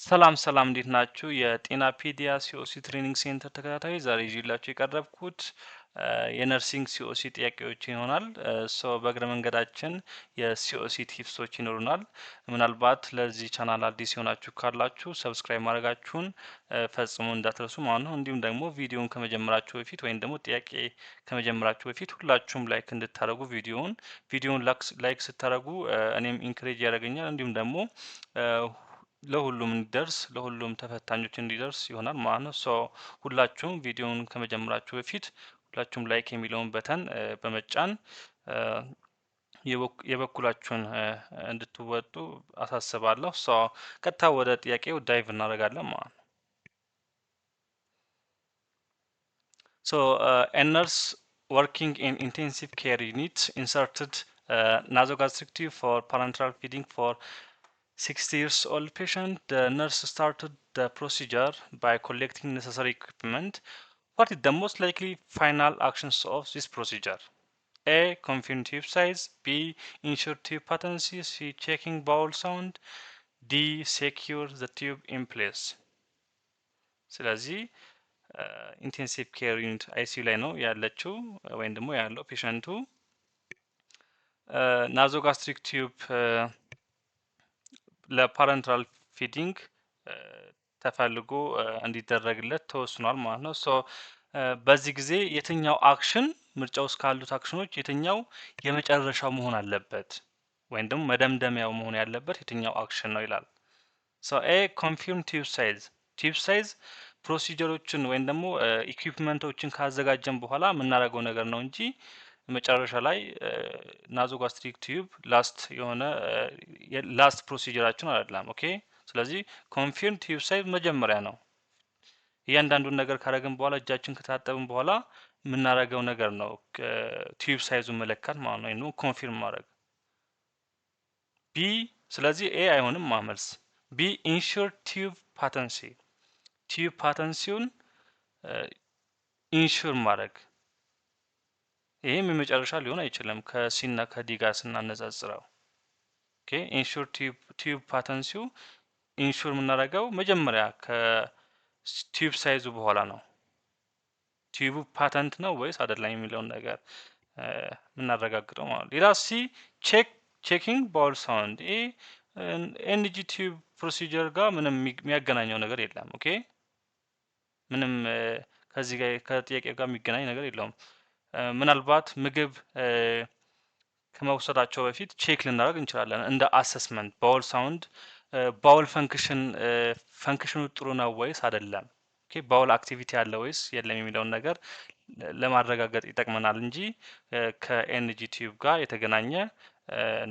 ሰላም ሰላም እንዴት ናችሁ? የጤና ፒዲያ ሲኦሲ ትሬኒንግ ሴንተር ተከታታይ ዛሬ ይዤላችሁ የቀረብኩት የነርሲንግ ሲኦሲ ጥያቄዎች ይሆናል። በእግረ መንገዳችን የሲኦሲ ቲፕሶች ይኖሩናል። ምናልባት ለዚህ ቻናል አዲስ የሆናችሁ ካላችሁ ሰብስክራይብ ማድረጋችሁን ፈጽሞ እንዳትረሱ ማለት ነው። እንዲሁም ደግሞ ቪዲዮውን ከመጀመራችሁ በፊት ወይም ደግሞ ጥያቄ ከመጀመራችሁ በፊት ሁላችሁም ላይክ እንድታደርጉ ቪዲዮውን ላይክ ስታደርጉ እኔም ኢንክሬጅ ያደርገኛል እንዲሁም ደግሞ ለሁሉም እንዲደርስ ለሁሉም ተፈታኞች እንዲደርስ ይሆናል ማለት ነው። ሁላችሁም ቪዲዮውን ከመጀመራችሁ በፊት ሁላችሁም ላይክ የሚለውን በተን በመጫን የበኩላችሁን እንድትወጡ አሳስባለሁ። ቀጥታ ወደ ጥያቄው ዳይቭ እናደርጋለን ማለት ነው። A nurse working in intensive care unit inserted nasogastric tube for parenteral feeding for 60 years old patient. The nurse started the procedure by collecting necessary equipment. What is the most likely final actions of this procedure? A. Confirm tube size. B. Ensure tube patency. C. Checking bowel sound. D. Secure the tube in place. ስለዚህ ኢንቴንሲቭ ኬር ዩኒት አይሲዩ ላይ ነው ያለችው ወይም ደግሞ ያለው ፔሸንቱ ናዞጋስትሪክ ቲዩብ ለፓረንትራል ፊዲንግ ተፈልጎ እንዲደረግለት ተወስኗል ማለት ነው። በዚህ ጊዜ የትኛው አክሽን ምርጫ ውስጥ ካሉት አክሽኖች የትኛው የመጨረሻው መሆን አለበት ወይም ደግሞ መደምደሚያው መሆን ያለበት የትኛው አክሽን ነው ይላል። ኤ ኮንፊርም ቲዩብ ሳይዝ ፕሮሲጀሮችን ወይም ደግሞ ኢኩዊፕመንቶችን ካዘጋጀን በኋላ የምናደርገው ነገር ነው እንጂ መጨረሻ ላይ ናዞጋስትሪክ ቲዩብ ላስት ፕሮሲጀራችን አይደለም። ኦኬ። ስለዚህ ኮንፊርም ቲዩብ ሳይዝ መጀመሪያ ነው። እያንዳንዱን ነገር ካደረግን በኋላ እጃችን ከታጠብን በኋላ የምናደርገው ነገር ነው ቲዩብ ሳይዙን መለካት ማለት ነው፣ ወይም ኮንፊርም ማድረግ። ቢ ስለዚህ ኤ አይሆንም ማመልስ። ቢ ኢንሹር ቲዩብ ፓተንሲ ፓተንሲውን ኢንሹር ማድረግ። ይህም የመጨረሻ ሊሆን አይችልም ከሲ እና ከዲ ጋር ስናነጻጽረው። ኦኬ ኢንሹር ቲዩብ ፓተንሲው ኢንሹር የምናደርገው መጀመሪያ ከቲዩብ ሳይዙ በኋላ ነው። ቲዩቡ ፓተንት ነው ወይስ አይደለም የሚለውን ነገር የምናረጋግጠው ማለት ነው። ሌላ ሲ ቼኪንግ ባውል ሳውንድ። ይሄ ኤንጂ ቲዩብ ፕሮሲጀር ጋር ምንም የሚያገናኘው ነገር የለም። ኦኬ ምንም ከዚህ ጋር ከጥያቄ ጋር የሚገናኝ ነገር የለውም። ምናልባት ምግብ ከመውሰዳቸው በፊት ቼክ ልናደርግ እንችላለን እንደ አሰስመንት። ባውል ሳውንድ ባውል ፈንክሽኑ ጥሩ ነው ወይስ አይደለም፣ ኦኬ ባውል አክቲቪቲ አለ ወይስ የለም የሚለውን ነገር ለማረጋገጥ ይጠቅመናል እንጂ ከኤንጂ ቲዩብ ጋር የተገናኘ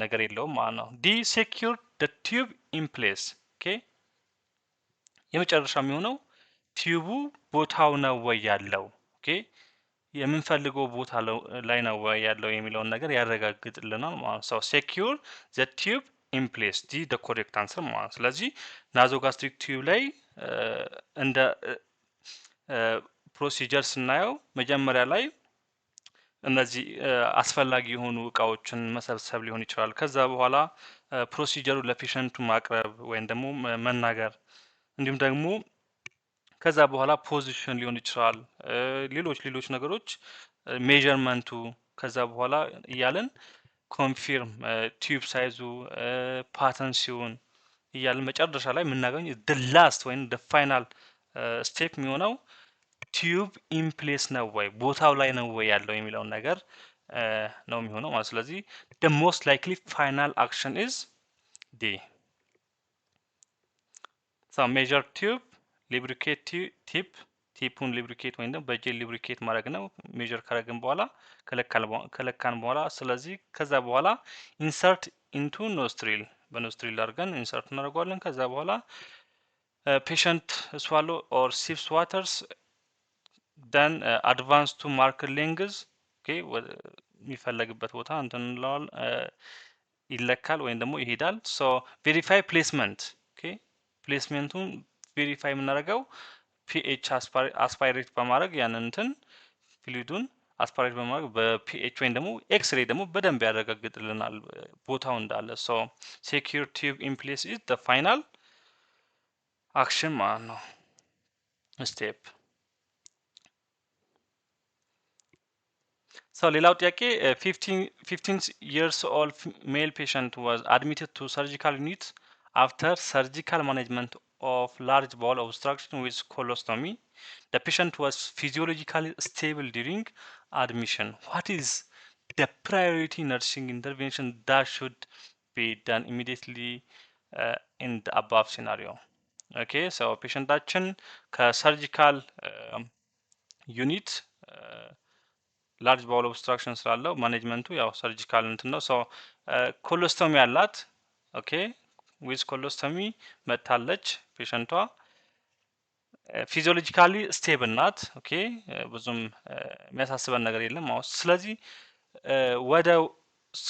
ነገር የለውም ማለት ነው። ዲ ሴኪዩር ደ ቲዩብ ኢን ፕሌስ። ኦኬ የመጨረሻ የሚሆነው ቲዩቡ ቦታው ነው ወይ ያለው፣ ኦኬ የምንፈልገው ቦታ ላይ ነው ወይ ያለው የሚለውን ነገር ያረጋግጥልናል ማለት ነው። ሴኪዩር ዘ ቲዩብ ኢን ፕሌስ ዲ ደ ኮሬክት አንሰር ማለት ነው። ስለዚህ ናዞጋስትሪክ ቲዩብ ላይ እንደ ፕሮሲጀር ስናየው መጀመሪያ ላይ እነዚህ አስፈላጊ የሆኑ እቃዎችን መሰብሰብ ሊሆን ይችላል። ከዛ በኋላ ፕሮሲጀሩ ለፔሸንቱ ማቅረብ ወይም ደግሞ መናገር፣ እንዲሁም ደግሞ ከዛ በኋላ ፖዚሽን ሊሆን ይችላል፣ ሌሎች ነገሮች ሜዠርመንቱ፣ ከዛ በኋላ እያለን ኮንፊርም ቲዩብ ሳይዙ ፓተንሲውን እያለን መጨረሻ ላይ የምናገኝ ደ ላስት ወይም ደ ፋይናል ስቴፕ የሚሆነው ቲዩብ ኢን ፕሌስ ነው ወይ ቦታው ላይ ነው ወይ ያለው የሚለውን ነገር ነው የሚሆነው ማለት። ስለዚህ ደ ሞስት ላይክሊ ፋይናል አክሽን ኢዝ ዲ። ሜዠር ቲዩብ ሊብሪኬት ቲፑን ሊብሪኬት ወይም ደግሞ በጄል ሊብሪኬት ማድረግ ነው። ሜዠር ካረግን በኋላ ከለካን በኋላ ስለዚህ ከዛ በኋላ ኢንሰርት ኢንቱ ኖስትሪል በኖስትሪል አድርገን ኢንሰርት እናደርገዋለን። ከዛ በኋላ ፔሸንት ስዋሎ ኦር ሲፕስ ዋተርስ ደን አድቫንስ ቱ ማርክ ሌንግዝ። ኦኬ የሚፈለግበት ቦታ እንትን እንለዋል ይለካል ወይም ደግሞ ይሄዳል። ቬሪፋይ ፕሌስመንት። ኦኬ ፕሌስመንቱን ቬሪፋይ የምናደርገው ፒኤች አስፓይሬት በማድረግ ያንን እንትን ፍሉይዱን አስፓይሬት በማድረግ በፒኤች ወይም ደግሞ ኤክስሬ ደግሞ በደንብ ያረጋግጥልናል ቦታው እንዳለ። ሴኪዩር ቲዩብ ኢን ፕሌስ ኢዝ ዘ ፋይናል አክሽን ማለት ነው። ስቴፕ So ሌላው ጥያቄ 15 years old male patient was admitted to surgical unit after surgical management of large bowel obstruction with colostomy. The patient was physiologically stable during admission. What is the priority nursing intervention that should be done immediately in the above scenario? Okay, so patientaችን ከሰርጂካል ዩኒት ላርጅ ባውል ኦብስትራክሽን ስላለው ማኔጅመንቱ ያው ሰርጂካል እንትን ነው። ሶ ኮሎስቶሚ አላት። ኦኬ ዊዝ ኮሎስቶሚ መታለች ፔሸንቷ። ፊዚዮሎጂካሊ ስቴብል ናት። ኦኬ ብዙም የሚያሳስበን ነገር የለም። አዎ ስለዚህ ወደ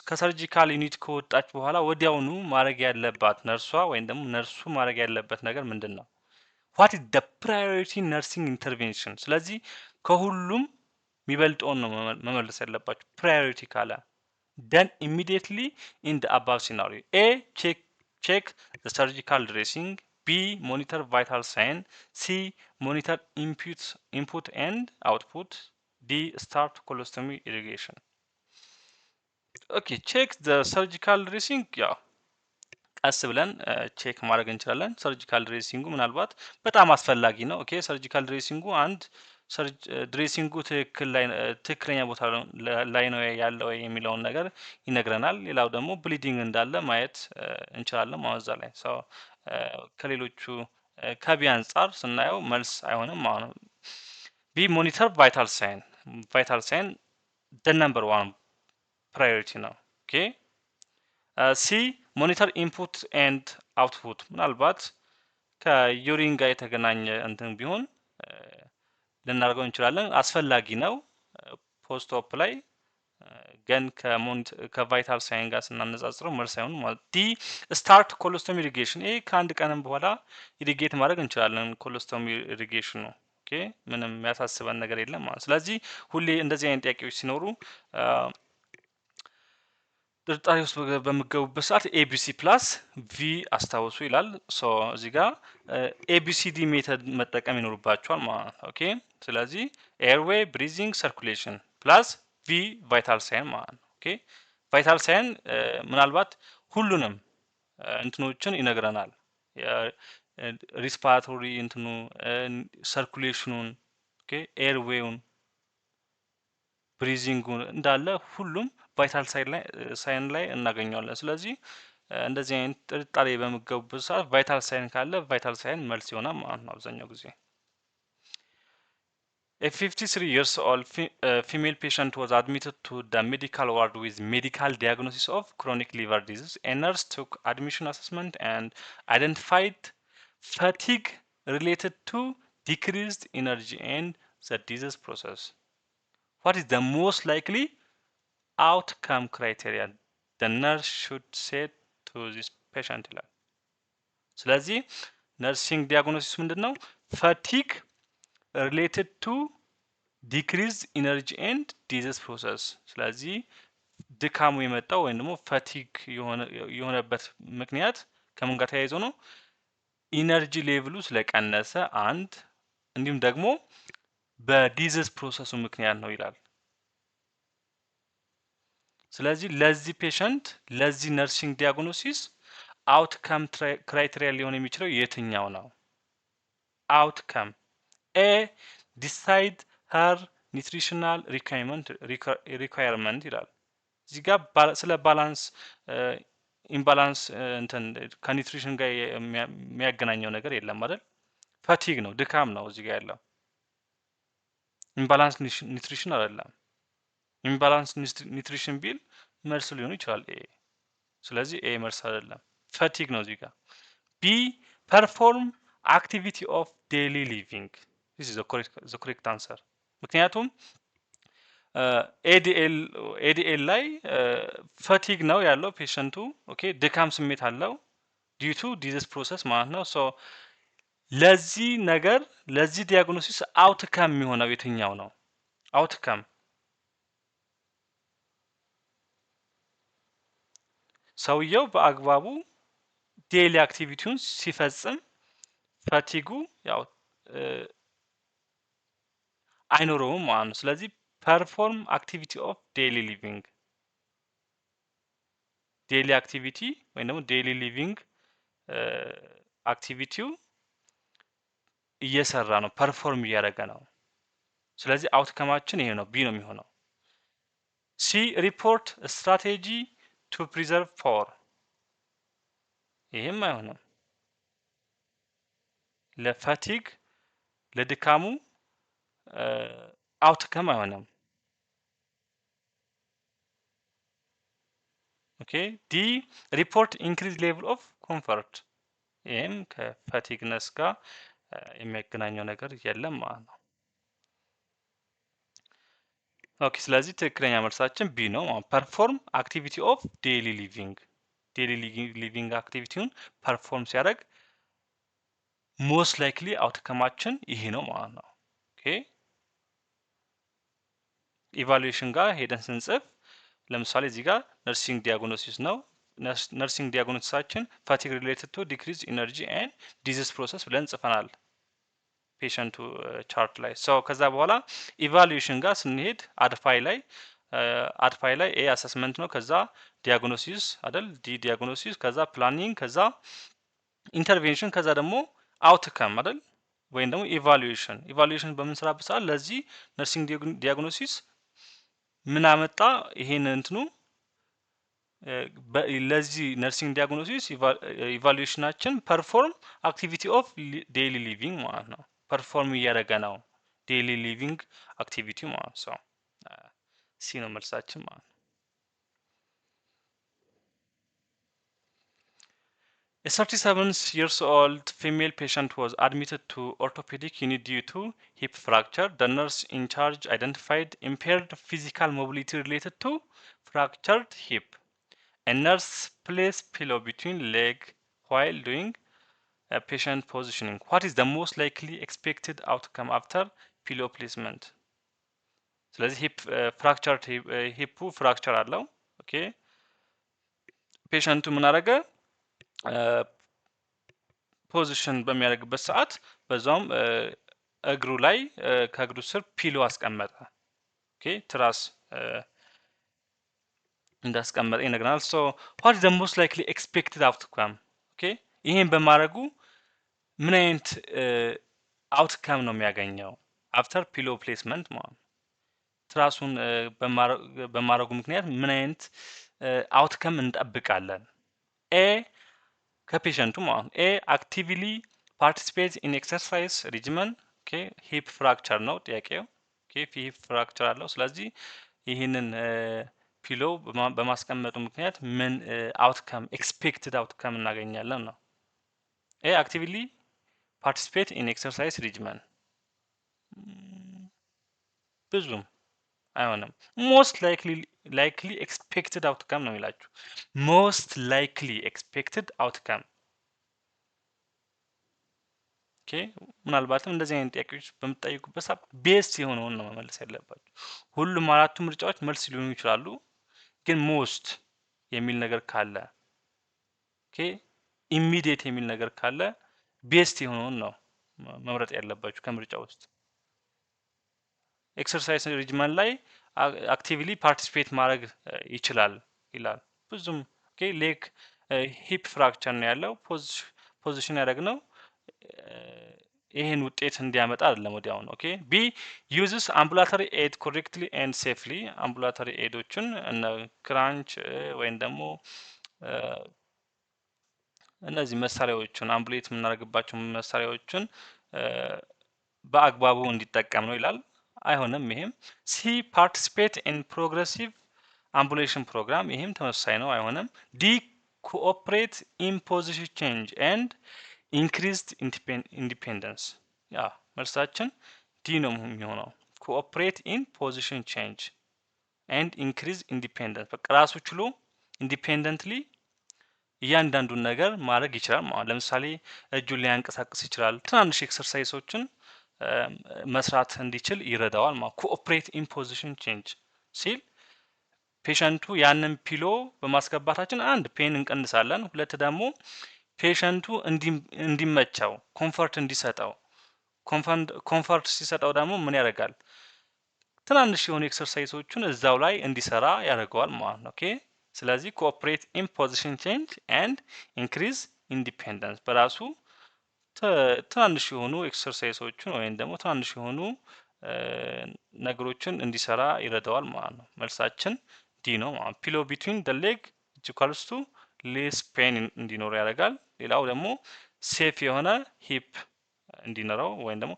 ከሰርጂካል ዩኒት ከወጣች በኋላ ወዲያውኑ ማድረግ ያለባት ነርሷ ወይም ደግሞ ነርሱ ማድረግ ያለበት ነገር ምንድን ነው? ዋት ኢዝ ደ ፕራዮሪቲ ነርሲንግ ኢንተርቬንሽን። ስለዚህ ከሁሉም የሚበልጠውን ነው መመለስ ያለባቸው ፕራዮሪቲ ካለ ደን ኢሚዲየትሊ ኢን ደ አባቭ ሲናሪዮ ኤ ቼክ ዘ ሰርጂካል ድሬሲንግ፣ ቢ ሞኒተር ቫይታል ሳይን፣ ሲ ሞኒተር ኢንፑት ኤንድ አውትፑት፣ ዲ ስታርት ኮሎስቶሚ ኢሪጌሽን። ኦኬ ቼክ ዘ ሰርጂካል ድሬሲንግ ያው ቀስ ብለን ቼክ ማድረግ እንችላለን። ሰርጂካል ድሬሲንጉ ምናልባት በጣም አስፈላጊ ነው። ኦኬ ሰርጂካል ድሬሲንጉ አንድ ድሬሲንጉ ትክክለኛ ቦታ ላይ ነው ያለው የሚለውን ነገር ይነግረናል። ሌላው ደግሞ ብሊዲንግ እንዳለ ማየት እንችላለን ማወዛ ላይ ሰው ከሌሎቹ ከቢ አንጻር ስናየው መልስ አይሆንም ማለት ነው። ቢ ሞኒተር ቫይታል ሳይን ደ ነምበር ዋን ፕራዮሪቲ ነው። ኦኬ ሲ ሞኒተር ኢንፑት ኤንድ አውትፑት ምናልባት ከዩሪን ጋር የተገናኘ እንትን ቢሆን ልናደርገው እንችላለን። አስፈላጊ ነው ፖስት ኦፕ ላይ ግን ከቫይታል ሳይን ጋር ስናነጻጽረው መልስ አይሆንም ማለት። ዲ ስታርት ኮሎስቶሚ ኢሪጌሽን ይሄ ከአንድ ቀንም በኋላ ኢሪጌት ማድረግ እንችላለን። ኮሎስቶሚ ኢሪጌሽን ነው። ኦኬ ምንም የሚያሳስበን ነገር የለም ማለት። ስለዚህ ሁሌ እንደዚህ አይነት ጥያቄዎች ሲኖሩ ጥርጣሬ ውስጥ በምገቡበት ሰዓት ኤቢሲ ፕላስ ቪ አስታውሱ ይላል። ሶ እዚህ ጋር ኤቢሲዲ ሜተድ መጠቀም ይኖርባቸዋል ማለት ነው። ኦኬ ስለዚህ ኤርዌይ ብሪዚንግ ሰርኩሌሽን ፕላስ ቪ ቫይታል ሳይን ማለት ነው። ኦኬ ቫይታል ሳይን ምናልባት ሁሉንም እንትኖችን ይነግረናል። ሪስፓራቶሪ እንትኑ ሰርኩሌሽኑን፣ ኦኬ ኤርዌውን፣ ብሪዚንጉን እንዳለ ሁሉም ቫይታል ሳይን ላይ እናገኘዋለን። ስለዚህ እንደዚህ አይነት ጥርጣሬ በምገቡበት ሰዓት ቫይታል ሳይን ካለ ቫይታል ሳይን መልስ ይሆናል ማለት ነው አብዛኛው ጊዜ። A 53 years old female patient was admitted to the medical ward with medical diagnosis of chronic liver disease. A nurse took admission assessment and identified fatigue related to decreased energy and the disease process. What is the most likely outcome criteria the nurse should say to this patient ይላል። ስለዚህ ነርሲንግ ዲያግኖሲስ ምንድን ነው? ፈቲግ ሪሌትድ ቱ ዲክሪዝ ኢነርጂ ኤንድ ዲዚዝ ፕሮሰስ። ስለዚህ ድካሙ የመጣው ወይም ደግሞ ፈቲግ የሆነበት ምክንያት ከምን ጋር ተያይዞ ነው? ኢነርጂ ሌቭሉ ስለቀነሰ አንድ፣ እንዲሁም ደግሞ በዲዚዝ ፕሮሰሱ ምክንያት ነው ይላል። ስለዚህ ለዚህ ፔሸንት ለዚህ ነርሲንግ ዲያግኖሲስ አውትካም ክራይቴሪያ ሊሆን የሚችለው የትኛው ነው? አውትካም ኤ ዲሳይድ ሀር ኒትሪሽናል ሪኳየርመንት ይላል። እዚህ ጋር ስለ ባላንስ ኢምባላንስ እንትን ከኒትሪሽን ጋር የሚያገናኘው ነገር የለም አይደል? ፈቲግ ነው፣ ድካም ነው እዚህ ጋር ያለው። ኢምባላንስ ኒትሪሽን አይደለም። ኢምባላንስ ኒትሪሽን ቢል መልስ ሊሆን ይችላል ኤ። ስለዚህ ኤ መልስ አይደለም፣ ፈቲግ ነው እዚህ ጋር። ቢ ፐርፎርም አክቲቪቲ ኦፍ ዴይሊ ሊቪንግ ዲስ ኢዝ ዘ ኮሬክት አንሰር። ምክንያቱም ኤዲኤል ላይ ፈቲግ ነው ያለው ፔሸንቱ። ኦኬ ድካም ስሜት አለው ዲዩ ቱ ዲዚዝ ፕሮሰስ ማለት ነው። ሶ ለዚህ ነገር ለዚህ ዲያግኖሲስ አውትካም የሚሆነው የትኛው ነው? አውትካም ሰውየው በአግባቡ ዴይሊ አክቲቪቲውን ሲፈጽም ፈቲጉ ያው አይኖረውም ማለት ነው። ስለዚህ ፐርፎርም አክቲቪቲ ኦፍ ዴይሊ ሊቪንግ ዴይሊ አክቲቪቲ ወይም ደግሞ ዴይሊ ሊቪንግ አክቲቪቲው እየሰራ ነው፣ ፐርፎርም እያደረገ ነው። ስለዚህ አውትከማችን ይሄ ነው፣ ቢ ነው የሚሆነው። ሲ ሪፖርት ስትራቴጂ ቱ ፕሪዘርቭ ፓወር፣ ይሄም አይሆንም። ለፋቲግ ለድካሙ አውትከም አይሆንም። ኦኬ ዲ ሪፖርት ኢንክሪዝ ሌቭል ኦፍ ኮምፈርት፣ ይህም ከፋቲግነስ ጋር የሚያገናኘው ነገር የለም ማለት ነው። ኦኬ ስለዚህ ትክክለኛ መልሳችን ቢ ነው። ፐርፎርም አክቲቪቲ ኦፍ ዴይሊ ሊቪንግ ዴይሊ ሊቪንግ አክቲቪቲውን ፐርፎርም ሲያደርግ ሞስት ላይክሊ አውትከማችን ይሄ ነው ማለት ነው። ኦኬ ኢቫሉዌሽን ጋር ሄደን ስንጽፍ ለምሳሌ እዚህ ጋር ነርሲንግ ዲያግኖሲስ ነው። ነርሲንግ ዲያግኖሲሳችን ፋቲግ ሪሌትድ ቱ ዲክሪዝ ኢነርጂ ኤንድ ዲዚዝ ፕሮሰስ ብለን ጽፈናል ፔሸንቱ ቻርት ላይ። ሰው ከዛ በኋላ ኢቫሉዌሽን ጋር ስንሄድ አድፋይ ላይ ኤ አሰስመንት ነው፣ ከዛ ዲያግኖሲስ አይደል፣ ዲ ዲያግኖሲስ፣ ከዛ ፕላኒንግ፣ ከዛ ኢንተርቬንሽን፣ ከዛ ደግሞ አውትከም አይደል ወይም ደግሞ ኢቫሉዌሽን በምንሰራበት ሰዓት ለዚህ ነርሲንግ ዲያግኖሲስ ምን አመጣ ይሄን እንትኑ ለዚህ ነርሲንግ ዲያግኖሲስ ኢቫሉዌሽናችን ፐርፎርም አክቲቪቲ ኦፍ ዴይሊ ሊቪንግ ማለት ነው። ፐርፎርም እያደረገ ነው ዴይሊ ሊቪንግ አክቲቪቲ ማለት ነው። ሲ ነው መልሳችን ማለት ነው። A 37-year-old female patient was admitted to orthopedic unit due to hip fracture. The nurse in charge identified impaired physical mobility related to fractured hip. A nurse placed pillow between leg while doing a patient positioning. What is the most likely expected outcome after pillow placement? ስለዚህ ሂፕ ፍራክቸር ሂፑ ፍራክቸር አለው። ኦኬ ፔሸንቱ ምን አደረገ? ፖዚሽን በሚያደርግበት ሰዓት በዛውም እግሩ ላይ ከእግሩ ስር ፒሎ አስቀመጠ። ኦኬ ትራስ እንዳስቀመጠ ይነግረናል። ሶ what is the most likely expected outcome? ኦኬ ይሄን በማድረጉ ምን አይነት አውትካም ነው የሚያገኘው አፍተር ፒሎ ፕሌስመንት ማለት ትራሱን በማድረጉ ምክንያት ምን አይነት አውትካም እንጠብቃለን? ኤ ከፔሸንቱ ማለት ኤ አክቲቭሊ ፓርቲሲፔት ኢን ኤክሰርሳይዝ ሪጅመን። ኦኬ ሂፕ ፍራክቸር ነው ጥያቄው። ኦኬ ሂፕ ፍራክቸር አለው። ስለዚህ ይህንን ፒሎ በማስቀመጡ ምክንያት ምን አውትካም ኤክስፔክትድ አውትካም እናገኛለን ነው። ኤ አክቲቭሊ ፓርቲሲፔት ኢን ኤክሰርሳይዝ ሪጅመን ብዙም አይሆንም። ሞስት ላይክሊ ኤክስፔክትድ አውትካም ነው የሚላችሁ። ሞስት ላይክሊ ኤክስፔክትድ አውትካም። ኦኬ ምናልባትም እንደዚህ አይነት ጥያቄዎች በምትጠይቁበት ሰዓት ቤስት የሆነውን ነው መመለስ ያለባችሁ። ሁሉም አራቱ ምርጫዎች መልስ ሊሆኑ ይችላሉ፣ ግን ሞስት የሚል ነገር ካለ ኦኬ ኢሚዲየት የሚል ነገር ካለ ቤስት የሆነውን ነው መምረጥ ያለባችሁ ከምርጫ ውስጥ። ኤክሰርሳይዝ ሪጅመን ላይ አክቲቭሊ ፓርቲሲፔት ማድረግ ይችላል ይላል። ብዙም ኦኬ ሌግ ሂፕ ፍራክቸር ነው ያለው። ፖዚሽን ያደረግነው ይሄን ውጤት እንዲያመጣ አይደለም ወዲያው ነው። ኦኬ ቢ ዩዝስ አምቡላቶሪ ኤድ ኮሬክትሊ ኤንድ ሴፍሊ። አምቡላቶሪ ኤዶችን እነ ክራንች ወይም ደግሞ እነዚህ መሳሪያዎችን አምቡሌት የምናደርግባቸው መሳሪያዎችን በአግባቡ እንዲጠቀም ነው ይላል። አይሆንም ይሄም። ሲ ፓርቲሲፔት ኢን ፕሮግሬሲቭ አምቡሌሽን ፕሮግራም፣ ይሄም ተመሳሳይ ነው፣ አይሆንም። ዲ ኮኦፕሬት ኢን ፖዚሽን ቼንጅ ኤንድ ኢንክሪዝድ ኢንዲፔንደንስ። ያ መልሳችን ዲ ነው የሚሆነው። ኮኦፕሬት ኢን ፖዚሽን ቼንጅ ኤንድ ኢንክሪዝ ኢንዲፔንደንስ። በቃ ራሱ ችሎ ኢንዲፔንደንትሊ እያንዳንዱን ነገር ማድረግ ይችላል ማለት። ለምሳሌ እጁን ሊያንቀሳቅስ ይችላል። ትናንሽ ኤክሰርሳይሶችን መስራት እንዲችል ይረዳዋል ማለት። ኮኦፕሬት ኢን ፖዚሽን ቼንጅ ሲል ፔሸንቱ ያንን ፒሎ በማስገባታችን አንድ ፔን እንቀንሳለን፣ ሁለት ደግሞ ፔሸንቱ እንዲመቸው ኮምፈርት እንዲሰጠው ኮምፈርት ሲሰጠው ደግሞ ምን ያደርጋል? ትናንሽ የሆኑ ኤክሰርሳይሶቹን እዛው ላይ እንዲሰራ ያደርገዋል ማለት ነው። ኦኬ ስለዚህ ኮኦፕሬት ኢን ፖዚሽን ቼንጅ ኤንድ ኢንክሪዝ ኢንዲፔንደንስ በራሱ ትናንሽ የሆኑ ኤክሰርሳይሶችን ወይም ደግሞ ትናንሽ የሆኑ ነገሮችን እንዲሰራ ይረዳዋል ማለት ነው። መልሳችን ዲ ነው ማለት ፒሎ ቢትዊን ደ ሌግ ኢኳልስ ቱ ሌስ ፔን እንዲኖረው ያደርጋል። ሌላው ደግሞ ሴፍ የሆነ ሂፕ እንዲኖረው ወይም ደግሞ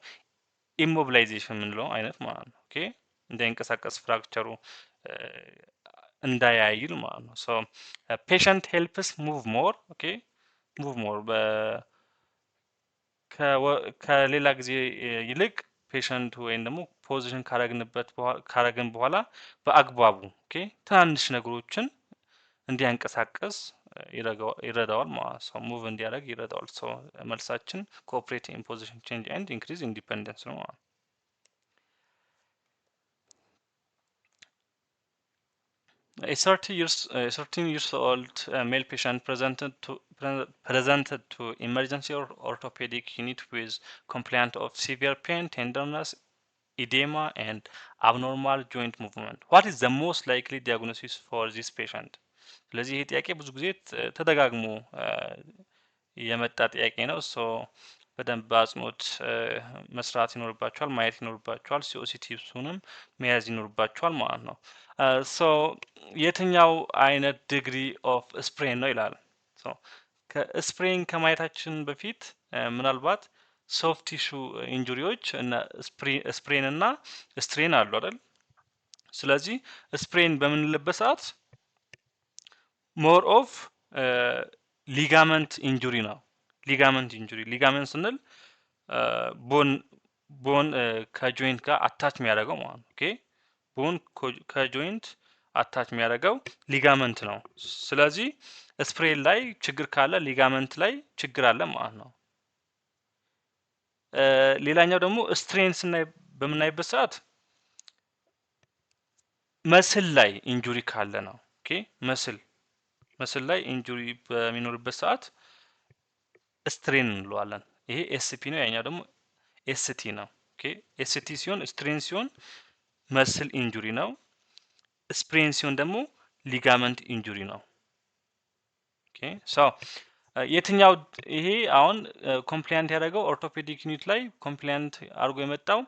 ኢሞቢላይዜሽን የምንለው አይነት ማለት ነው። ኦኬ እንዳይንቀሳቀስ ፍራክቸሩ እንዳያይል ማለት ነው። ሶ ፔሸንት ሄልፕስ ሙቭ ሞር ኦኬ ሙቭ ሞር ከሌላ ጊዜ ይልቅ ፔሸንቱ ወይም ደግሞ ፖዚሽን ካረግን በኋላ በአግባቡ ኦኬ ትናንሽ ነገሮችን እንዲያንቀሳቀስ ይረዳዋል ማለት ነው። ሙቭ እንዲያደርግ ይረዳዋል። ሶ መልሳችን ኮኦፕሬት ኢን ፖዚሽን ቼንጅ ኤንድ ኢንክሪዝ ኢንዲፔንደንስ ነው ማለት ነው። A 13 years old male patient presented to emergency orthopedic unit with complaint of severe pain, tenderness, edema, and abnormal joint movement. What is the most likely diagnosis for this patient? ስለዚህ ይሄ ጥያቄ ብዙ ጊዜ ተደጋግሞ የመጣ ጥያቄ ነው። ሶ በደንብ በአጽንኦት መስራት ይኖርባቸዋል፣ ማየት ይኖርባቸዋል። ሲኦሲቲቭሱንም መያዝ ይኖርባቸዋል ማለት ነው። ሶ የትኛው አይነት ዲግሪ ኦፍ ስፕሬን ነው ይላል። ከስፕሬን ከማየታችን በፊት ምናልባት ሶፍት ቲሹ ኢንጁሪዎች እና ስፕሬን እና ስትሬን አሉ አይደል? ስለዚህ ስፕሬን በምንልበት ሰዓት ሞር ኦፍ ሊጋመንት ኢንጁሪ ነው። ሊጋመንት ኢንጁሪ ሊጋመንት ስንል ቦን ከጆይንት ጋር አታች የሚያደርገው ማለት ነው። ኦኬ ቦን ከጆይንት አታች የሚያደርገው ሊጋመንት ነው። ስለዚህ ስፕሬን ላይ ችግር ካለ ሊጋመንት ላይ ችግር አለ ማለት ነው። ሌላኛው ደግሞ ስትሬን ስናይ በምናይበት ሰዓት መስል ላይ ኢንጁሪ ካለ ነው። ኦኬ መስል ላይ ኢንጁሪ በሚኖርበት ሰዓት ስትሬን እንለዋለን። ይሄ ኤስፒ ነው፣ ያኛው ደግሞ ኤስቲ ነው። ኦኬ ኤስቲ ሲሆን ስትሬን ሲሆን መስል ኢንጁሪ ነው። ስፕሬን ሲሆን ደግሞ ሊጋመንት ኢንጁሪ ነው። ኦኬ ሶ የትኛው ይሄ አሁን ኮምፕላይንት ያደረገው ኦርቶፔዲክ ዩኒት ላይ ኮምፕላይንት አድርጎ የመጣው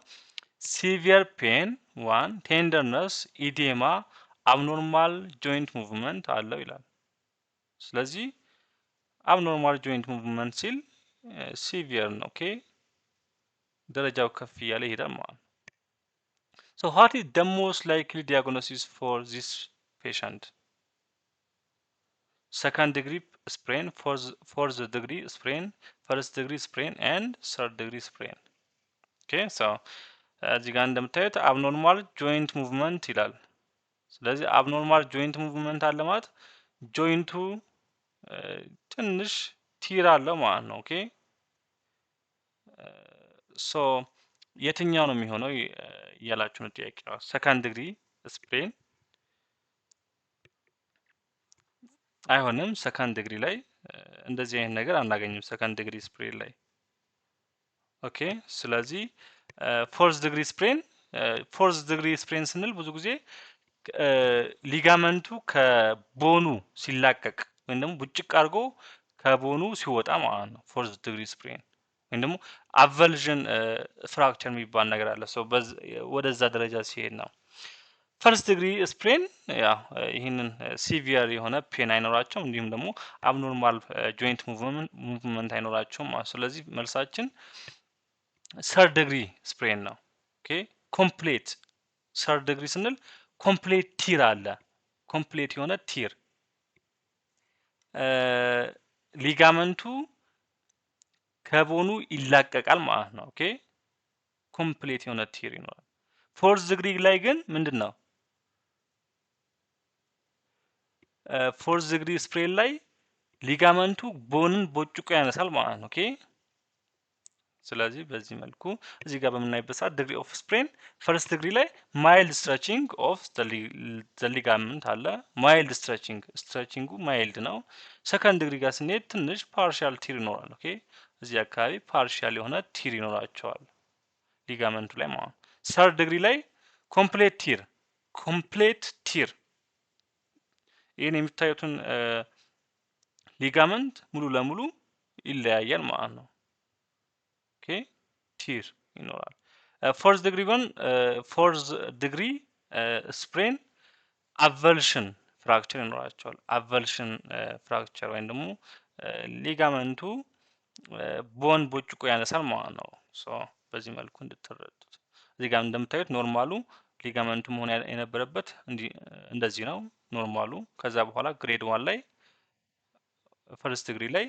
ሲቪየር ፔን ዋን ቴንደርነስ ኢዴማ አብኖርማል ጆይንት ሙቭመንት አለው ይላል። ስለዚህ አብኖርማል ጆይንት ሙቭመንት ሲል ሲቪየር ነው። ኦኬ ደረጃው ከፍ እያለ ይሄዳል ማለት ነው። So what is the most likely diagnosis for this patient? Second degree sprain, fourth degree sprain, first degree sprain and third degree sprain. Okay, so እዚህ ጋር እንደምታዩት አብኖርማል ጆይንት ሙቭመንት ይላል። ስለዚህ አብኖርማል ጆይንት ሙቭመንት አለ ማለት ጆይንቱ ትንሽ ቲር አለው ማለት ነው። ኦኬ ሶ የትኛው ነው የሚሆነው እያላችሁ ነው ጥያቄ ነው። ሰከንድ ዲግሪ ስፕሬን አይሆንም። ሰከንድ ዲግሪ ላይ እንደዚህ አይነት ነገር አናገኝም። ሰከንድ ዲግሪ ስፕሬን ላይ ኦኬ። ስለዚህ ፎርዝ ዲግሪ ስፕሬን ስንል ብዙ ጊዜ ሊጋመንቱ ከቦኑ ሲላቀቅ ወይም ደግሞ ቡጭቅ አድርጎ ከቦኑ ሲወጣ ማለት ነው። ፎርዝ ዲግሪ ስፕሬን ወይም ደግሞ አቨልዥን ፍራክቸር የሚባል ነገር አለ። ሰው ወደዛ ደረጃ ሲሄድ ነው። ፈርስት ዲግሪ ስፕሬን ያው ይህንን ሲቪየር የሆነ ፔን አይኖራቸውም፣ እንዲሁም ደግሞ አብኖርማል ጆይንት ሙቭመንት አይኖራቸውም። ስለዚህ መልሳችን ሰርድ ዲግሪ ስፕሬን ነው። ኦኬ ኮምፕሌት ሰርድ ዲግሪ ስንል ኮምፕሌት ቲር አለ። ኮምፕሌት የሆነ ቲር ሊጋመንቱ ከቦኑ ይላቀቃል ማለት ነው። ኦኬ ኮምፕሌት የሆነ ቲር ይኖራል። ፎርዝ ዲግሪ ላይ ግን ምንድን ነው? ፎርዝ ዲግሪ ስፕሬን ላይ ሊጋመንቱ ቦንን ቦጭቆ ያነሳል ማለት ነው። ኦኬ ስለዚህ በዚህ መልኩ እዚህ ጋር በምናይበት ሰዓት ዲግሪ ኦፍ ስፕሬን ፈርስት ዲግሪ ላይ ማይልድ ስትሬቺንግ ኦፍ ዘ ሊጋመንት አለ። ማይልድ ስትሬቺንጉ ማይልድ ነው። ሰከንድ ዲግሪ ጋር ስንሄድ ትንሽ ፓርሻል ቲር ይኖራል። ኦኬ እዚህ አካባቢ ፓርሻል የሆነ ቲር ይኖራቸዋል ሊጋመንቱ ላይ ማለት ነው። ሰርድ ዲግሪ ላይ ኮምፕሌት ቲር ይህን የሚታዩትን ሊጋመንት ሙሉ ለሙሉ ይለያያል ማለት ነው። ኦኬ ቲር ይኖራል። ፎርዝ ዲግሪ ስፕሬን አቨልሽን ፍራክቸር ይኖራቸዋል። አቨልሽን ፍራክቸር ወይም ደግሞ ሊጋመንቱ ቦን ቦጭቆ ያነሳል ማለት ነው። ሶ በዚህ መልኩ እንድትረዱት እዚህ ጋር እንደምታዩት ኖርማሉ ሊጋመንቱ መሆን የነበረበት እንደዚህ ነው ኖርማሉ። ከዛ በኋላ ግሬድ 1 ላይ ፈርስት ዲግሪ ላይ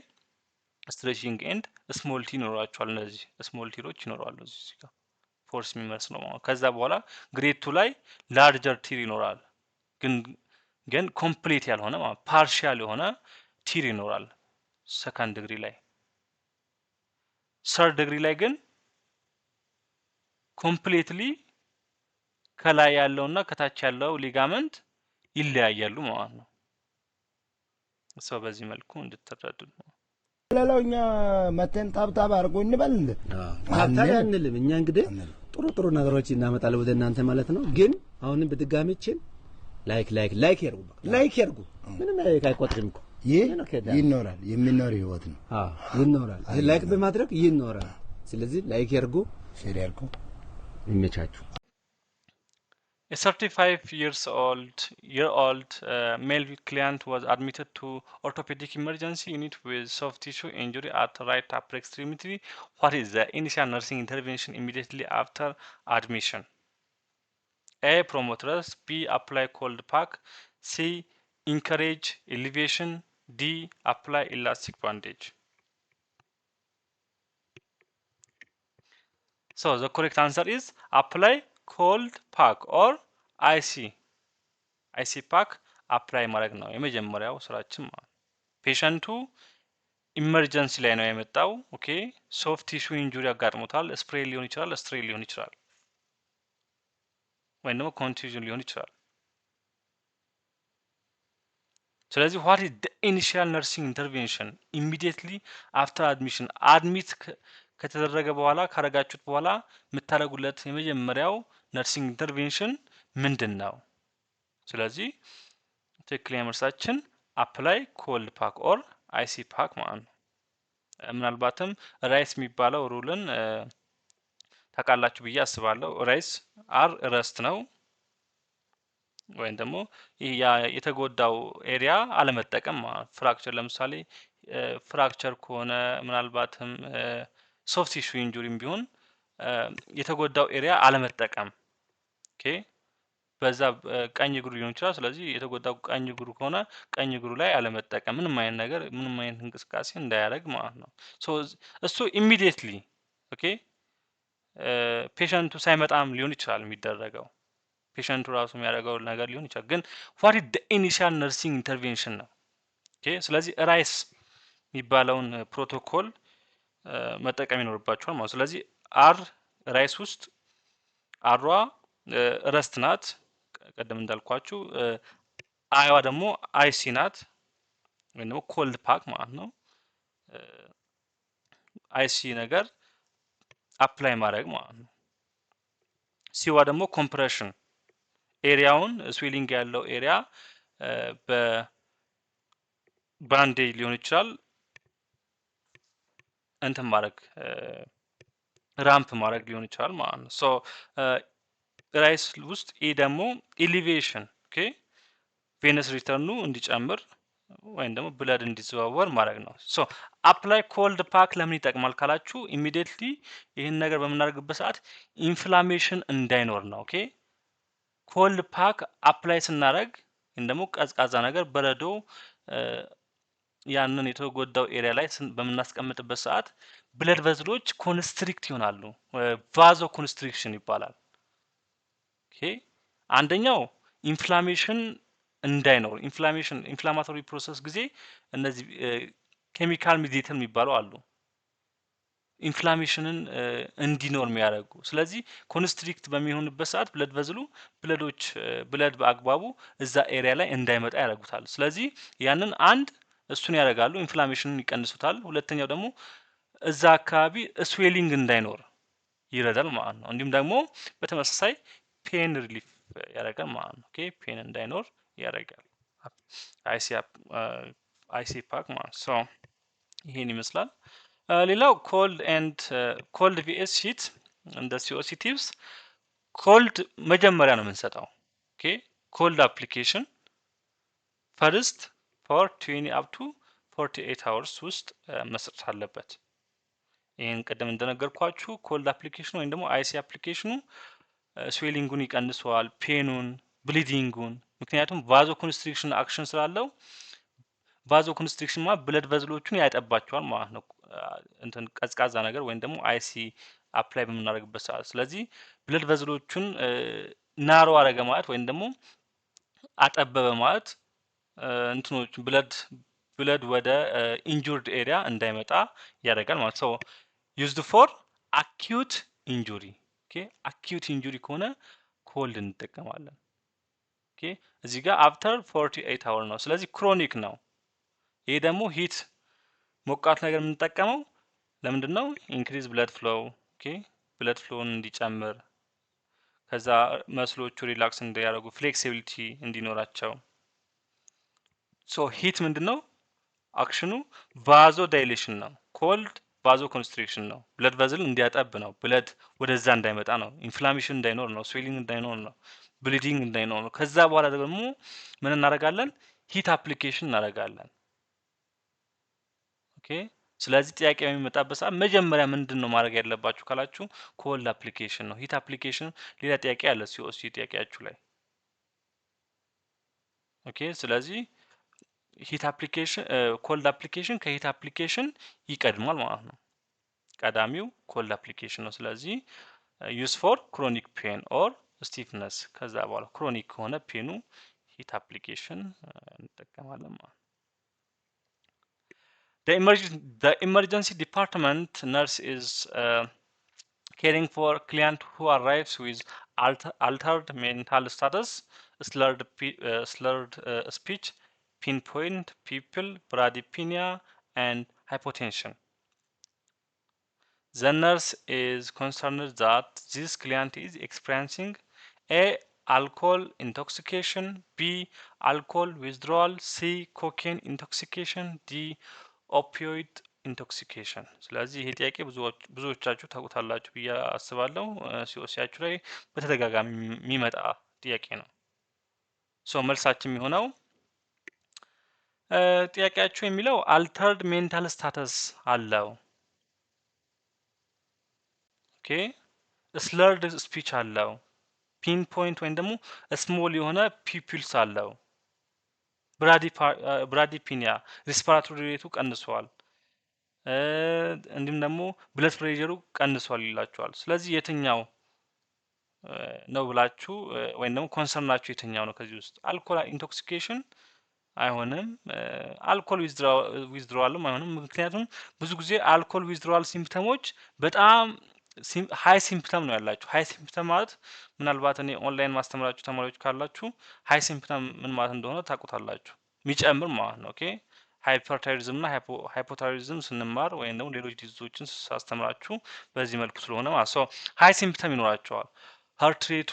ስትሬቺንግ ኤንድ ስሞል ቲ ይኖራቸዋል። እነዚህ ስሞል ቲሮች ይኖራሉ እዚህ ጋር ፎርስ የሚመስለው ማለት። ከዛ በኋላ ግሬድ 2 ላይ ላርጀር ቲር ይኖራል። ግን ኮምፕሊት ያልሆነ ማለት ፓርሻል የሆነ ቲር ይኖራል ሰከንድ ዲግሪ ላይ። ሰርድ ዲግሪ ላይ ግን ኮምፕሊትሊ ከላይ ያለውና ከታች ያለው ሊጋመንት ይለያያሉ ማለት ነው። ሰው በዚህ መልኩ እንድትረዱ ነው። ለላውኛ መተን ታብታብ አድርጎ እንበል እንደ ታብታብ አንልም። እኛ እንግዲህ ጥሩ ነገሮች እናመጣለን ወደ እናንተ ማለት ነው። ግን አሁንም በድጋሚችን ላይክ ያርጉ። ምንም አይቆጥርም እኮ ይኖራል የሚኖር ህይወት ነው። ይኖራል። ላይክ በማድረግ ይኖራል። ስለዚህ ላይክ ያርጉ፣ ሼር ያርጉ። ይመቻችሁ። A 35-year-old male client was admitted to orthopedic emergency unit with soft tissue injury at right upper extremity. What is the initial nursing intervention immediately after admission? A. Promoterus. B. Apply cold pack. C. Encourage elevation. D. Apply elastic bandage. So the correct answer is apply cold pack or IC pack አፕላይ ማድረግ ነው የመጀመሪያው ስራችን ማለት። ፔሸንቱ ኢመርጀንሲ ላይ ነው የመጣው። ኦኬ ሶፍት ቲሹ ኢንጁሪ አጋጥሞታል። ስፕሬይ ሊሆን ይችላል፣ ስትሬይ ሊሆን ይችላል፣ ወይም ደግሞ ኮንቱዥን ሊሆን ይችላል። ስለዚህ what is the initial nursing intervention immediately after admission አድሚት ከተደረገ በኋላ ካረጋችሁት በኋላ የምታደርጉለት የመጀመሪያው ነርሲንግ ኢንተርቬንሽን ምንድን ነው? ስለዚህ ትክክለኛ መልሳችን አፕላይ ኮልድ ፓክ ኦር አይሲ ፓክ ማለት ነው። ምናልባትም ራይስ የሚባለው ሩልን ታውቃላችሁ ብዬ አስባለሁ። ራይስ አር ረስት ነው ወይም ደግሞ የተጎዳው ኤሪያ አለመጠቀም ማለት ፍራክቸር። ለምሳሌ ፍራክቸር ከሆነ ምናልባትም ሶፍት ቲሹ ኢንጁሪም ቢሆን የተጎዳው ኤሪያ አለመጠቀም። ኦኬ በዛ ቀኝ እግሩ ሊሆን ይችላል። ስለዚህ የተጎዳው ቀኝ እግሩ ከሆነ ቀኝ እግሩ ላይ አለመጠቀም፣ ምንም አይነት እንቅስቃሴ እንዳያደርግ ማለት ነው። ሶ እሱ ኢሚዲየትሊ ኦኬ ፔሸንቱ ሳይመጣም ሊሆን ይችላል የሚደረገው፣ ፔሸንቱ ራሱ የሚያደርገው ነገር ሊሆን ይችላል። ግን what is the initial nursing intervention ነው። ኦኬ ስለዚህ ራይስ የሚባለውን ፕሮቶኮል መጠቀም ይኖርባቸዋል ማለት። ስለዚህ አር ራይስ ውስጥ አሯ ረስት ናት ቀደም እንዳልኳችሁ፣ አይዋ ደግሞ አይሲ ናት ወይም ደግሞ ኮልድ ፓክ ማለት ነው። አይሲ ነገር አፕላይ ማድረግ ማለት ነው። ሲዋ ደግሞ ኮምፕሬሽን ኤሪያውን ስዊሊንግ ያለው ኤሪያ በባንዴጅ ሊሆን ይችላል እንትን ማድረግ ራምፕ ማድረግ ሊሆን ይችላል ማለት ነው። ሶ ራይስ ውስጥ ኢ ደግሞ ኤሊቬሽን ኦኬ ቬነስ ሪተርኑ እንዲጨምር ወይም ደግሞ ብለድ እንዲዘዋወር ማድረግ ነው። ሶ አፕላይ ኮልድ ፓክ ለምን ይጠቅማል ካላችሁ ኢሚዲየትሊ ይህን ነገር በምናደርግበት ሰዓት ኢንፍላሜሽን እንዳይኖር ነው። ኦኬ ኮልድ ፓክ አፕላይ ስናደርግ ወይም ደግሞ ቀዝቃዛ ነገር በረዶ ያንን የተጎዳው ኤሪያ ላይ በምናስቀምጥበት ሰዓት ብለድ ቨዝሎች ኮንስትሪክት ይሆናሉ። ቫዞ ኮንስትሪክሽን ይባላል። ኦኬ አንደኛው ኢንፍላሜሽን እንዳይኖር ኢንፍላማቶሪ ፕሮሰስ ጊዜ እነዚህ ኬሚካል ሚዲኤተር የሚባሉ አሉ። ኢንፍላሜሽንን እንዲኖር የሚያደርጉ። ስለዚህ ኮንስትሪክት በሚሆንበት ሰዓት ብለድ ቨዝሉ ብለድ በአግባቡ እዛ ኤሪያ ላይ እንዳይመጣ ያደርጉታል። ስለዚህ ያንን እሱን ያደርጋሉ፣ ኢንፍላሜሽንን ይቀንሱታል። ሁለተኛው ደግሞ እዛ አካባቢ ስዌሊንግ እንዳይኖር ይረዳል ማለት ነው። እንዲሁም ደግሞ በተመሳሳይ ፔን ሪሊፍ ያደርጋል ማለት ነው። ኦኬ ፔን እንዳይኖር ያደርጋል አይሲ ፓክ ማለት ነው። ይሄን ይመስላል። ሌላው ኮልድ ቪኤስ ሂት እንደ ሲኦሲ ቲፕስ ኮልድ መጀመሪያ ነው የምንሰጠው። ኦኬ ኮልድ አፕሊኬሽን ፈርስት ፎር 20 አፕ ቱ 48 አወርስ ውስጥ መስጠት አለበት። ይህን ቀደም እንደነገርኳችሁ ኮልድ አፕሊኬሽኑ ወይም ደግሞ አይሲ አፕሊኬሽኑ ስዌሊንጉን ይቀንሰዋል፣ ፔኑን፣ ብሊዲንጉን። ምክንያቱም ቫዞ ኮንስትሪክሽን አክሽን ስላለው ቫዞ ኮንስትሪክሽን ማለት ብለድ ቨዝሎቹን ያጠባቸዋል ማለት ነው። እንትን ቀዝቃዛ ነገር ወይም ደግሞ አይሲ አፕላይ በምናደርግበት ሰዓት። ስለዚህ ብለድ ቨዝሎቹን ናሮ አረገ ማለት ወይም ደግሞ አጠበበ ማለት እንትኖች ብለድ ወደ ኢንጁርድ ኤሪያ እንዳይመጣ ያደርጋል ማለት ነው። ዩዝድ ፎር አኪዩት ኢንጁሪ። ኦኬ አኪዩት ኢንጁሪ ከሆነ ኮልድ እንጠቀማለን። ኦኬ እዚህ ጋር አፍተር 48 አወር ነው። ስለዚህ ክሮኒክ ነው። ይሄ ደግሞ ሂት ሞቃት ነገር የምንጠቀመው ለምንድን ነው? ኢንክሪዝ ብለድ ፍሎው። ኦኬ ብለድ ፍሎውን እንዲጨምር፣ ከዛ መስሎቹ ሪላክስ እንዲያደርጉ፣ ፍሌክሲቢሊቲ እንዲኖራቸው። ሶ ሂት ምንድን ነው አክሽኑ? ቫዞ ዳይሌሽን ነው። ኮልድ ቫዞ ኮንስትሪክሽን ነው። ብለድ ቨዝል እንዲያጠብ ነው። ብለድ ወደዛ እንዳይመጣ ነው። ኢንፍላሜሽን እንዳይኖር ነው። ስዌሊንግ እንዳይኖር ነው። ብሊዲንግ እንዳይኖር ነው። ከዛ በኋላ ደግሞ ምን እናደርጋለን? ሂት አፕሊኬሽን እናደርጋለን። ኦኬ ስለዚህ ጥያቄ በሚመጣበት ሰዓት መጀመሪያ ምንድን ነው ማድረግ ያለባችሁ ካላችሁ ኮልድ አፕሊኬሽን ነው። ሂት አፕሊኬሽን ሌላ ጥያቄ አለ ሲኦሲ ጥያቄያችሁ ላይ። ኦኬ ስለዚህ ሂት አፕሊኬሽን ኮልድ አፕሊኬሽን ከሂት አፕሊኬሽን ይቀድማል ማለት ነው። ቀዳሚው ኮልድ አፕሊኬሽን ነው። ስለዚህ ዩዝ ፎር ክሮኒክ ፔን ኦር ስቲፍነስ። ከዛ በኋላ ክሮኒክ ከሆነ ፔኑ ሂት አፕሊኬሽን እንጠቀማለን ማለት ነው። The emergency department nurse is caring for client who arrives with altered mental status, slurred speech, pinpoint pupil, bradypnea, and hypotension. The nurse is concerned that this client is experiencing A. alcohol intoxication, B. alcohol withdrawal, C. cocaine intoxication, D. opioid intoxication። ስለዚህ ይሄ ጥያቄ ብዙዎቻችሁ ታውቁታላችሁ ብዬ አስባለሁ። ሲኦሲያችሁ ላይ በተደጋጋሚ የሚመጣ ጥያቄ ነው። ሶ መልሳችን የሚሆነው ጥያቄያችሁ የሚለው አልተርድ ሜንታል ስታተስ አለው። ኦኬ ስለርድ ስፒች አለው። ፒን ፖይንት ወይም ደግሞ ስሞል የሆነ ፒፕልስ አለው። ብራዲፒኒያ ሪስፓራቶሪ ሬቱ ቀንሷል፣ እንዲሁም ደግሞ ብለድ ፕሬሸሩ ቀንሷል ይላችኋል። ስለዚህ የትኛው ነው ብላችሁ ወይም ደግሞ ኮንሰርናችሁ የትኛው ነው ከዚህ ውስጥ? አልኮል ኢንቶክሲኬሽን አይሆንም፣ አልኮል ዊዝድሮዋልም አይሆንም። ምክንያቱም ብዙ ጊዜ አልኮል ዊዝድሮዋል ሲምፕተሞች በጣም ሀይ ሲምፕተም ነው ያላችሁ። ሀይ ሲምፕተም ማለት ምናልባት እኔ ኦንላይን ማስተምራችሁ ተማሪዎች ካላችሁ ሀይ ሲምፕተም ምን ማለት እንደሆነ ታውቁታላችሁ። የሚጨምር ማለት ነው። ኦኬ ሃይፐርታይሪዝም እና ሃይፖታይሪዝም ስንማር ወይም ደግሞ ሌሎች ዲዚዞችን ሳስተምራችሁ በዚህ መልኩ ስለሆነ ማለት ነው። ሀይ ሲምፕተም ይኖራቸዋል። ሀርት ሬቱ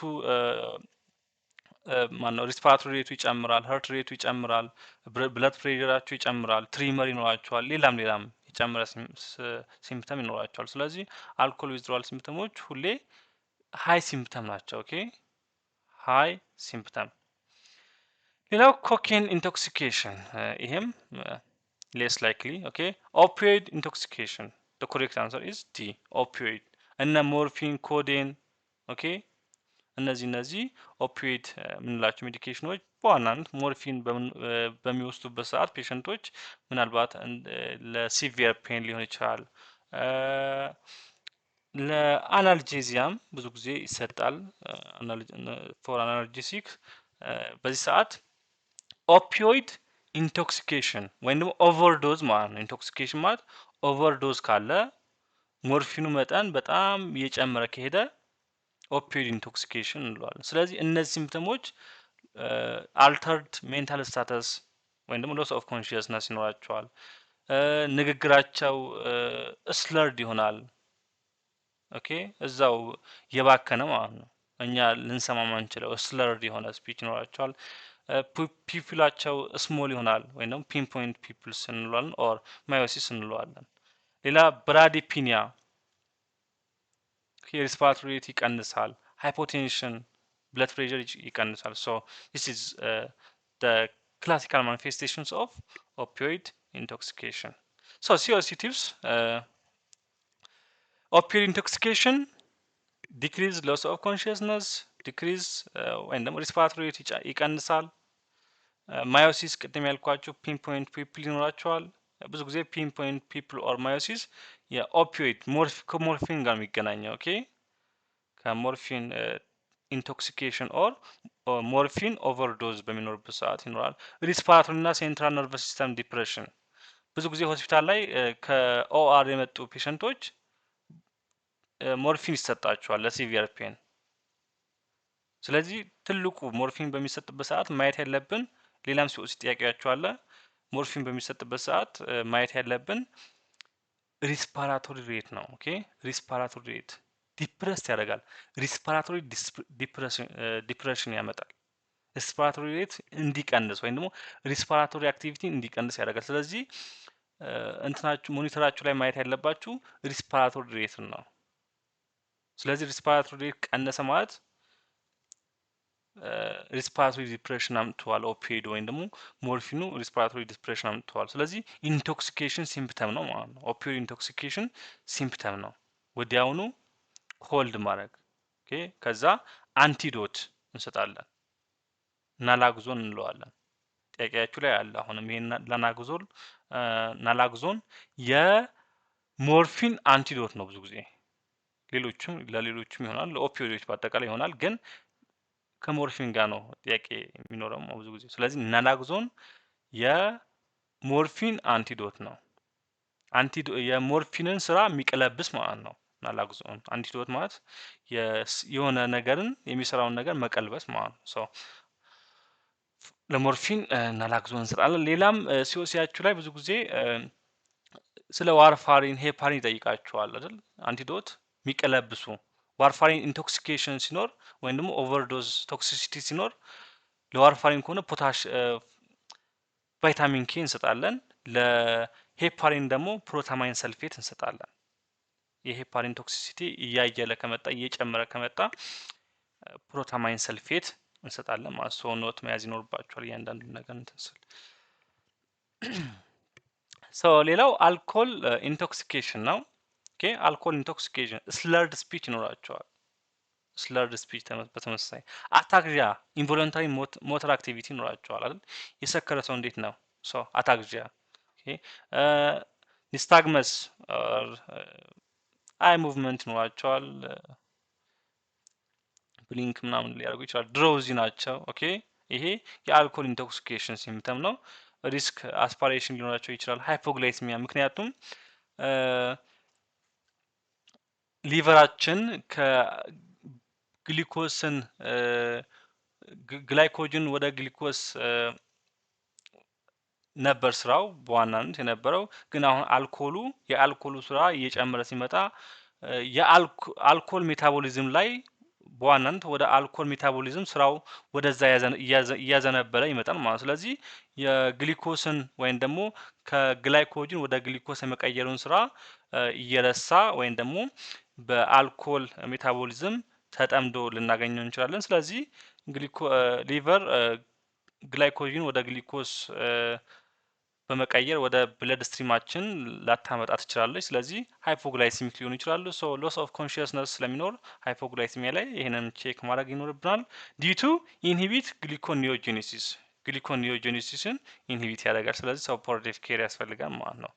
ማነው ሪስፓራቶሪ ሬቱ ይጨምራል፣ ሀርት ሬቱ ይጨምራል፣ ብለድ ፕሬሸራቸው ይጨምራል፣ ትሪመር ይኖራቸዋል፣ ሌላም የጨመረ ሲምፕተም ይኖራቸዋል። ስለዚህ አልኮል ዊዝድሮዋል ሲምፕተሞች ሁሌ ሀይ ሲምፕተም ናቸው። ኦኬ ሀይ ሲምፕተም። ሌላው ኮኬን ኢንቶክሲኬሽን፣ ይሄም ሌስ ላይክሊ። ኦኬ ኦፒዮይድ ኢንቶክሲኬሽን the correct answer is D ኦፒዮይድ እነ ሞርፊን፣ ኮዴን። ኦኬ እነዚህ ኦፒዮይድ የምንላቸው ሜዲኬሽኖች በዋናነት ሞርፊን በሚወስዱበት ሰዓት ፔሸንቶች ምናልባት ለሲቪየር ፔን ሊሆን ይችላል፣ ለአናልጄዚያም ብዙ ጊዜ ይሰጣል ፎር አናልጄሲክ። በዚህ ሰዓት ኦፒዮይድ ኢንቶክሲኬሽን ወይም ደግሞ ኦቨርዶዝ ማለት ነው። ኢንቶክሲኬሽን ማለት ኦቨርዶዝ ካለ ሞርፊኑ መጠን በጣም እየጨመረ ከሄደ ኦፒዮይድ ኢንቶክሲኬሽን እንለዋለን። ስለዚህ እነዚህ ሲምፕተሞች አልተርድ ሜንታል ስታተስ ወይም ደግሞ ሎስ ኦፍ ኮንሽየስነስ ይኖራቸዋል። ንግግራቸው ስለርድ ይሆናል። ኦኬ እዛው የባከነ ማለት ነው። እኛ ልንሰማ ማንችለው ስለርድ የሆነ ስፒች ይኖራቸዋል። ፒፕላቸው ስሞል ይሆናል ወይም ደግሞ ፒንፖይንት ፒፕልስ እንለዋለን ኦር ማዮሲስ እንለዋለን። ሌላ ብራዲፒኒያ የሪስፓራቶሪ ሬት ይቀንሳል። ሃይፖቴንሽን ብለድ ፕሬሸር ይቀንሳል። ሶ ዲስ ኢዝ the classical manifestations of opioid intoxication. So COC tips, opioid intoxication, decrease loss of consciousness, decrease when the respiratory rate ይቀንሳል። ማዮሲስ ቅድም ያልኳቸው ፒንፖይንት ፒፕል ይኖራቸዋል። ብዙ ጊዜ ፒንፖይንት ፒፕል ኦር ማዮሲስ የኦፒዮይድ ከሞርፊን ጋር የሚገናኘው ኦኬ ከሞርፊን ኢንቶክሲኬሽን ኦር ሞርፊን ኦቨርዶዝ በሚኖርበት ሰዓት ይኖራል። ሪስፓራቶሪ እና ሴንትራል ነርቨስ ሲስተም ዲፕሬሽን ብዙ ጊዜ ሆስፒታል ላይ ከኦአር የመጡ ፔሸንቶች ሞርፊን ይሰጣቸዋል ለሲቪየር ፔን። ስለዚህ ትልቁ ሞርፊን በሚሰጥበት ሰዓት ማየት ያለብን ሌላም ሲኦሲ ጥያቄያቸው አለ። ሞርፊን በሚሰጥበት ሰዓት ማየት ያለብን ሪስፓራቶሪ ሬት ነው። ኦኬ ሪስፓራቶሪ ሬት ዲፕረስ ያደርጋል። ሪስፓራቶሪ ዲፕሬሽን ያመጣል። ሪስፓራቶሪ ሬት እንዲቀንስ ወይም ደግሞ ሪስፓራቶሪ አክቲቪቲ እንዲቀንስ ያደርጋል። ስለዚህ እንትናችሁ ሞኒተራችሁ ላይ ማየት ያለባችሁ ሪስፓራቶሪ ሬት ነው። ስለዚህ ሪስፓራቶሪ ሬት ቀነሰ ማለት ሪስፓራቶሪ ዲፕሬሽን አምጥተዋል። ኦፒዮይድ ወይም ደግሞ ሞርፊኑ ሪስፓራቶሪ ዲፕሬሽን አምጥተዋል። ስለዚህ ኢንቶክሲኬሽን ሲምፕተም ነው ማለት ነው። ኦፒዮይድ ኢንቶክሲኬሽን ሲምፕተም ነው። ወዲያውኑ ሆልድ ማድረግ ኦኬ። ከዛ አንቲዶት እንሰጣለን። ናላግዞን እንለዋለን። ጥያቄያችሁ ላይ አለ። አሁንም ይሄን ናላግዞን የሞርፊን አንቲዶት ነው። ብዙ ጊዜ ለሌሎችም ይሆናል፣ ለኦፒዮይዶች በአጠቃላይ ይሆናል። ግን ከሞርፊን ጋር ነው ጥያቄ የሚኖረው ብዙ ጊዜ። ስለዚህ ናላግዞን የሞርፊን አንቲዶት ነው። የሞርፊንን ስራ የሚቀለብስ ማለት ነው። ናላግዞን አንቲዶት ማለት የሆነ ነገርን የሚሰራውን ነገር መቀልበስ ማለት ነው። ሶ ለሞርፊን ናላግዞን እንሰጣለን። ሌላም ሲኦሲያችሁ ላይ ብዙ ጊዜ ስለ ዋርፋሪን ሄፓሪን ይጠይቃችኋል አይደል? አንቲዶት የሚቀለብሱ ዋርፋሪን ኢንቶክሲኬሽን ሲኖር ወይም ደግሞ ኦቨርዶዝ ቶክሲሲቲ ሲኖር ለዋርፋሪን ከሆነ ቫይታሚን ኬ እንሰጣለን። ለሄፓሪን ደግሞ ፕሮታማይን ሰልፌት እንሰጣለን። የሄፓሪን ቶክሲሲቲ እያየለ ከመጣ እየጨመረ ከመጣ ፕሮታማይን ሰልፌት እንሰጣለን ማለት ነው። ኖት መያዝ ይኖርባቸዋል እያንዳንዱ ነገር እንትንስል። ሌላው አልኮል ኢንቶክሲኬሽን ነው። ኦኬ አልኮል ኢንቶክሲኬሽን ስለርድ ስፒች ይኖራቸዋል። ስለርድ ስፒች በተመሳሳይ አታክዣ ኢንቮለንታሪ ሞተር አክቲቪቲ ይኖራቸዋል አይደል? የሰከረ ሰው እንዴት ነው? አታክዣ ኦኬ ኒስታግመስ አይ ሙቭመንት ይኖራቸዋል። ብሊንክ ምናምን ሊያደርጉ ይችላል። ድሮውዚ ናቸው። ኦኬ ይሄ የአልኮል ኢንቶክሲኬሽን ሲምፕተም ነው። ሪስክ አስፓሬሽን ሊኖራቸው ይችላል። ሃይፖግላይሲሚያ ምክንያቱም ሊቨራችን ከግሊኮስን ግላይኮጅን ወደ ግሊኮስ ነበር ስራው በዋናነት የነበረው። ግን አሁን የአልኮሉ ስራ እየጨመረ ሲመጣ የአልኮል ሜታቦሊዝም ላይ በዋናነት ወደ አልኮል ሜታቦሊዝም ስራው ወደዛ እያዘነበለ ይመጣል ማለት። ስለዚህ የግሊኮስን ወይም ደግሞ ከግላይኮጅን ወደ ግሊኮስ የመቀየሩን ስራ እየረሳ ወይም ደግሞ በአልኮል ሜታቦሊዝም ተጠምዶ ልናገኘው እንችላለን። ስለዚህ ሊቨር ግላይኮጅን ወደ ግሊኮስ በመቀየር ወደ ብለድ ስትሪማችን ላታመጣ ትችላለች። ስለዚህ ሃይፖግላይሲሚክ ሊሆኑ ይችላሉ። ሎስ ኦፍ ኮንሽየስነስ ስለሚኖር ሃይፖግላይሲሚያ ላይ ይሄንን ቼክ ማድረግ ይኖርብናል። ዲቱ ኢንሂቢት ግሊኮኒዮጀኒሲስን ኢንሂቢት ያደርጋል። ስለዚህ ሰፖርቲቭ ኬር ያስፈልጋል ማለት ነው።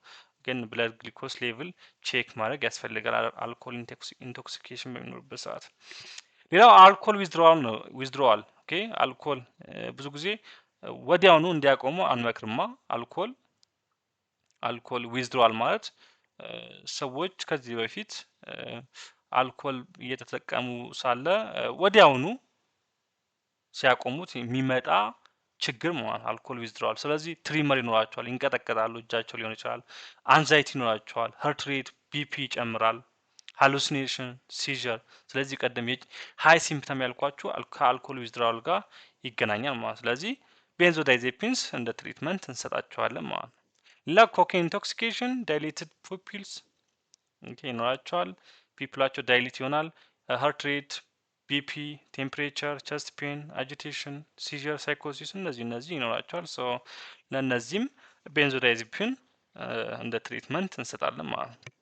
ግን ብለድ ግሊኮስ ሌቭል ቼክ ማድረግ ያስፈልጋል አልኮል ኢንቶክሲኬሽን በሚኖርበት ሰዓት። ሌላው አልኮል ዊዝድሮዋል ነው። ዊዝድሮዋል ኦኬ አልኮል ብዙ ጊዜ ወዲያውኑ እንዲያቆሙ አንመክርማ። አልኮል ዊዝድሮዋል ማለት ሰዎች ከዚህ በፊት አልኮል እየተጠቀሙ ሳለ ወዲያውኑ ሲያቆሙት የሚመጣ ችግር ማለት አልኮል ዊዝድራል። ስለዚህ ትሪመር ይኖራቸዋል፣ ይንቀጠቀጣሉ፣ እጃቸው ሊሆን ይችላል። አንዛይቲ ይኖራቸዋል፣ ሀርት ሬት ቢፒ ይጨምራል፣ ሃሉሲኔሽን፣ ሲዥር። ስለዚህ ቀደም ሃይ ሲምፕተም ያልኳችሁ ከአልኮል ዊዝድራል ጋር ይገናኛል ማለት። ስለዚህ ቤንዞዳይዜፒንስ እንደ ትሪትመንት እንሰጣቸዋለን ማለት ነው። ሌላ ኮኬን ኢንቶክሲኬሽን ዳይሌትድ ፑፒልስ ይኖራቸዋል፣ ፒፕላቸው ዳይሊት ይሆናል። ሀርት ሬት ቢፒ፣ ቴምፕሬቸር፣ ቸስት ፔን፣ አጂቴሽን፣ ሲዥር፣ ሳይኮሲስ እነዚህ ይኖራቸዋል። ሶ ለእነዚህም ቤንዞዳይዜፒን እንደ ትሪትመንት እንሰጣለን ማለት ነው።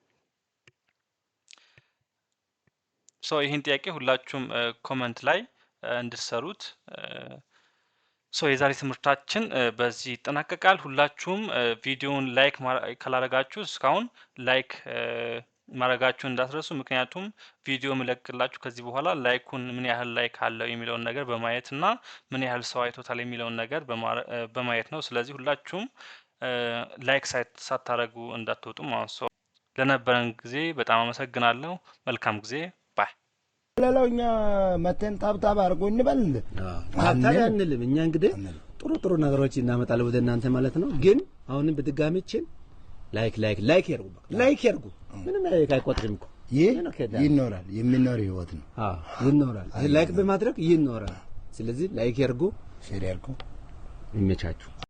ሶ ይህን ጥያቄ ሁላችሁም ኮመንት ላይ እንድትሰሩት። ሶ የዛሬ ትምህርታችን በዚህ ይጠናቀቃል። ሁላችሁም ቪዲዮውን ላይክ ካላረጋችሁ እስካሁን ላይክ ማረጋችሁን እንዳትረሱ። ምክንያቱም ቪዲዮ ምለቅላችሁ ከዚህ በኋላ ላይኩን ምን ያህል ላይክ አለው የሚለውን ነገር በማየት እና ምን ያህል ሰው አይቶታል የሚለውን ነገር በማየት ነው። ስለዚህ ሁላችሁም ላይክ ሳታረጉ እንዳትወጡ ማለት ነው። ለነበረን ጊዜ በጣም አመሰግናለሁ። መልካም ጊዜ ባይ። ለለውኛ መተን ታብታብ አርጎ እንበል ታብታብ አንልም። እኛ እንግዲህ ጥሩ ነገሮች እናመጣለን ወደ እናንተ ማለት ነው። ግን አሁንም በድጋሚችን ላይክ ያርጉ፣ ላይክ ያርጉ። ምንም አይቆጥርም እኮ ይኖራል፣ የሚኖር ህይወት ነው። ይኖራል፣ ላይክ በማድረግ ይኖራል። ስለዚህ ላይክ ያርጉ፣ ሼር ያርጉ። ይመቻችሁ።